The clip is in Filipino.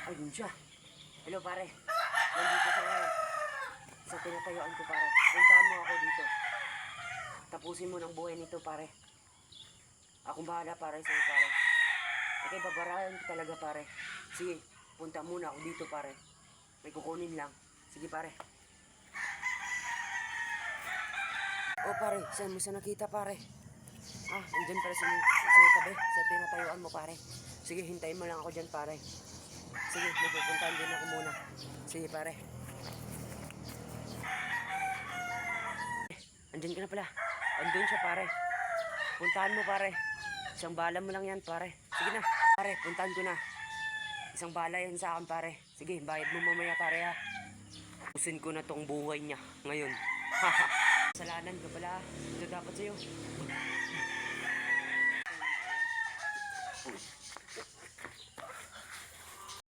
Ay, yun siya. Hello, pare. Nandito sa tinatayuan ko, pare. Puntahan mo ako dito. Tapusin mo ng buhay nito, pare. Akong bahala, pare, sa'yo, pare. Okay, babarayan ko talaga, pare. Sige, punta muna ako dito, pare. May kukunin lang. Sige, pare. Oh, pare, saan mo siya nakita, pare? Ah, andyan pare sa tabi, sa tinatayuan mo, pare. Sige, hintayin mo lang ako dyan, pare. Sige, magpupuntahan din ako muna. Sige, pare. Andyan ka na pala. Andun siya, pare. Puntahan mo, pare. Isang bala mo lang yan, pare. Sige na. Pare, puntahan ko na. Isang bala yan sa akin, pare. Sige, bayad mo mamaya, pare, ha. Usin ko na tong buhay niya ngayon. Haha. Kasalanan ka pala. Ito dapat sa'yo.